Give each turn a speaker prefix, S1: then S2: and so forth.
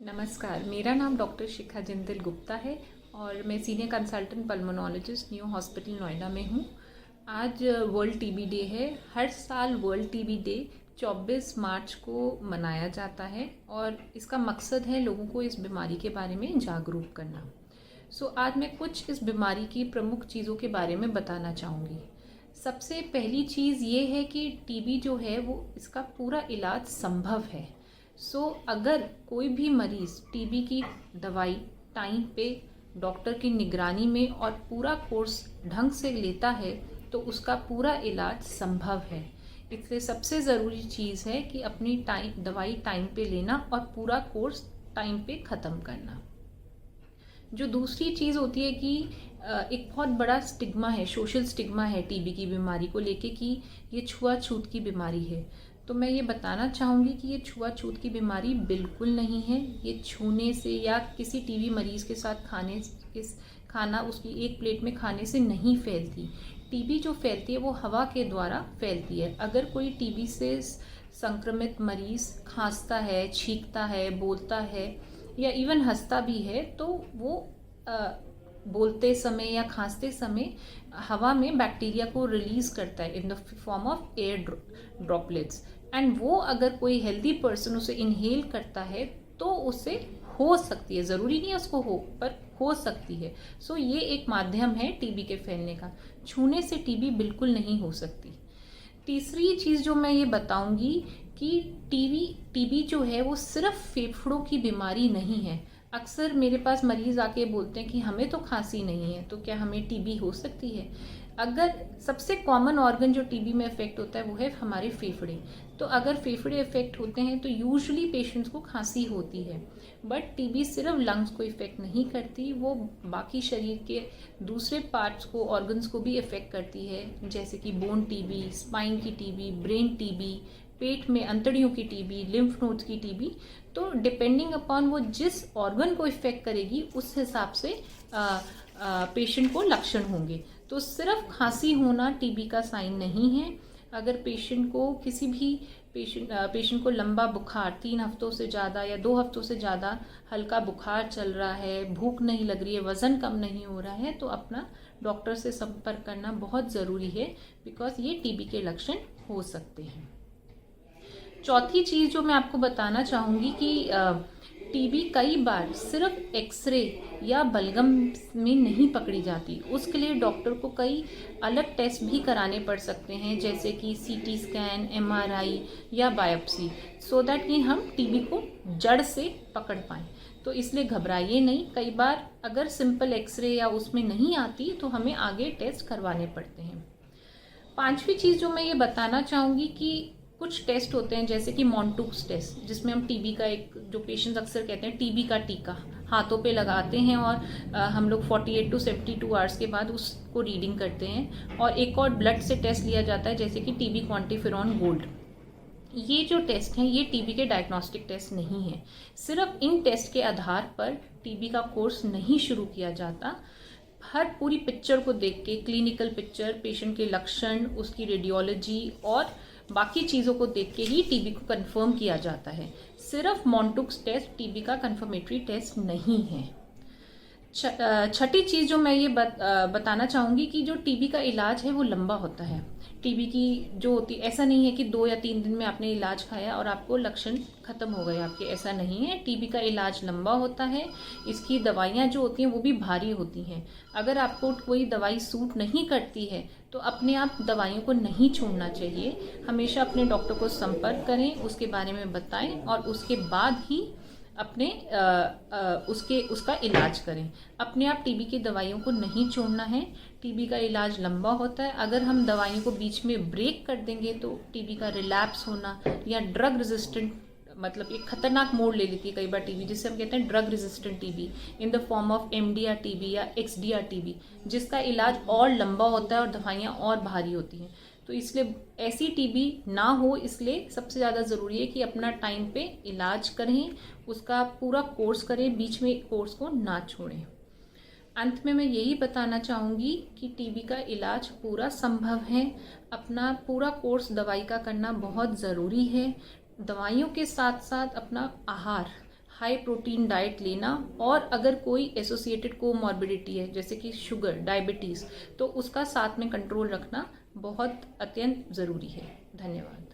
S1: नमस्कार, मेरा नाम डॉक्टर शिखा जिंदल गुप्ता है और मैं senior consultant pulmonologist new hospital Noida में हूँ। आज वर्ल्ड टीबी डे है। हर साल वर्ल्ड टीबी डे 24 मार्च को मनाया जाता है और इसका मकसद है लोगों को इस बीमारी के बारे में जागरूक करना। आज मैं कुछ इस बीमारी की प्रमुख चीज़ों के बारे में बताना चाहूँगी। सबसे पहली चीज़ ये है कि टीबी जो है वो इसका पूरा इलाज संभव है। अगर कोई भी मरीज़ टीबी की दवाई टाइम पे डॉक्टर की निगरानी में और पूरा कोर्स ढंग से लेता है तो उसका पूरा इलाज संभव है। इसलिए सबसे ज़रूरी चीज़ है कि अपनी दवाई टाइम पे लेना और पूरा कोर्स टाइम पे ख़त्म करना। जो दूसरी चीज़ होती है कि एक बहुत बड़ा स्टिग्मा है, सोशल स्टिग्मा है टीबी की बीमारी को लेके कि ये छुआछूत की बीमारी है। तो मैं ये बताना चाहूँगी कि ये छुआछूत की बीमारी बिल्कुल नहीं है। ये छूने से या किसी टीबी मरीज़ के साथ खाना उसकी एक प्लेट में खाने से नहीं फैलती। टीबी जो फैलती है वो हवा के द्वारा फैलती है। अगर कोई टीबी से संक्रमित मरीज़ खांसता है, छींकता है, बोलता है या इवन हंसता भी है तो वो बोलते समय या खांसते समय हवा में बैक्टीरिया को रिलीज करता है in the form of air droplets. And वो अगर कोई हेल्दी पर्सन उसे इनहेल करता है तो उसे हो सकती है, ज़रूरी नहीं है उसको हो, पर हो सकती है। ये एक माध्यम है टीबी के फैलने का। छूने से टीबी बिल्कुल नहीं हो सकती। तीसरी चीज़ जो मैं ये बताऊंगी कि टीबी जो है वो सिर्फ फेफड़ों की बीमारी नहीं है। अक्सर मेरे पास मरीज़ आके बोलते हैं कि हमें तो खांसी नहीं है, तो क्या हमें टीबी हो सकती है? अगर सबसे कॉमन ऑर्गन जो टीबी में इफेक्ट होता है वो है हमारे फेफड़े। तो अगर फेफड़े इफेक्ट होते हैं तो यूजुअली पेशेंट्स को खांसी होती है। बट टीबी सिर्फ लंग्स को इफेक्ट नहीं करती, वो बाकी शरीर के दूसरे पार्ट्स को, ऑर्गन्स को भी इफेक्ट करती है, जैसे कि बोन टीबी, स्पाइन की टीबी, ब्रेन टीबी, पेट में अंतड़ियों की टीबी, लिम्फ नोड्स की टीबी। तो डिपेंडिंग अपॉन वो जिस ऑर्गन को इफेक्ट करेगी उस हिसाब से पेशेंट को लक्षण होंगे। तो सिर्फ खांसी होना टीबी का साइन नहीं है। अगर पेशेंट को किसी भी पेशेंट को लंबा बुखार 3 हफ्तों से ज़्यादा या 2 हफ्तों से ज़्यादा हल्का बुखार चल रहा है, भूख नहीं लग रही है, वज़न कम नहीं हो रहा है, तो अपना डॉक्टर से संपर्क करना बहुत ज़रूरी है, बिकॉज ये टीबी के लक्षण हो सकते हैं। चौथी चीज़ जो मैं आपको बताना चाहूँगी कि टीबी कई बार सिर्फ एक्सरे या बलगम में नहीं पकड़ी जाती। उसके लिए डॉक्टर को कई अलग टेस्ट भी कराने पड़ सकते हैं, जैसे कि सीटी स्कैन, एमआरआई या बायोप्सी, सो दैट कि हम टीबी को जड़ से पकड़ पाएँ। तो इसलिए घबराइए नहीं। कई बार अगर सिंपल एक्सरे या उसमें नहीं आती तो हमें आगे टेस्ट करवाने पड़ते हैं। पांचवी चीज़ जो मैं ये बताना चाहूँगी कि कुछ टेस्ट होते हैं जैसे कि मॉन्टूक्स टेस्ट, जिसमें हम टीबी का एक, जो पेशेंट्स अक्सर कहते हैं टीबी का टीका हाथों पे लगाते हैं और हम लोग 48 to 72 आवर्स के बाद उसको रीडिंग करते हैं। और एक और ब्लड से टेस्ट लिया जाता है जैसे कि टीबी क्वांटिफेरॉन गोल्ड। ये जो टेस्ट हैं ये टीबी के डायग्नोस्टिक टेस्ट नहीं है। सिर्फ इन टेस्ट के आधार पर टीबी का कोर्स नहीं शुरू किया जाता। हर पूरी पिक्चर को देख के, क्लिनिकल पिक्चर, पेशेंट के लक्षण, उसकी रेडियोलॉजी और बाकी चीज़ों को देख के ही टीबी को कंफर्म किया जाता है। सिर्फ मॉन्टूक्स टेस्ट टीबी का कंफर्मेटरी टेस्ट नहीं है। छठी चीज़ जो मैं ये बताना चाहूँगी कि जो टीबी का इलाज है वो लंबा होता है। टीबी की जो होती, ऐसा नहीं है कि 2 या 3 दिन में आपने इलाज खाया और आपको लक्षण खत्म हो गए आपके, ऐसा नहीं है। टीबी का इलाज लंबा होता है। इसकी दवाइयाँ जो होती हैं वो भी भारी होती हैं। अगर आपको कोई दवाई सूट नहीं करती है तो अपने आप दवाइयों को नहीं छोड़ना चाहिए। हमेशा अपने डॉक्टर को संपर्क करें, उसके बारे में बताएं और उसके बाद ही अपने उसका इलाज करें। अपने आप टीबी की दवाइयों को नहीं छोड़ना है। टीबी का इलाज लंबा होता है। अगर हम दवाइयों को बीच में ब्रेक कर देंगे तो टीबी का रिलैप्स होना या ड्रग रेजिस्टेंट, मतलब एक खतरनाक मोड़ ले लेती है कई बार टीबी, जिसे हम कहते हैं drug resistant TB in the form of MDR TB या एक्सडीआर टीबी, जिसका इलाज और लंबा होता है और दवाइयाँ और भारी होती हैं। तो इसलिए ऐसी टीबी ना हो, इसलिए सबसे ज़्यादा ज़रूरी है कि अपना टाइम पे इलाज करें, उसका पूरा कोर्स करें, बीच में कोर्स को ना छोड़ें। अंत में मैं यही बताना चाहूँगी कि टीबी का इलाज पूरा संभव है। अपना पूरा कोर्स दवाई का करना बहुत ज़रूरी है। दवाइयों के साथ साथ अपना आहार, हाई प्रोटीन डाइट लेना, और अगर कोई एसोसिएटेड कोमॉर्बिडिटी है जैसे कि शुगर, डायबिटीज़, तो उसका साथ में कंट्रोल रखना बहुत अत्यंत ज़रूरी है। धन्यवाद।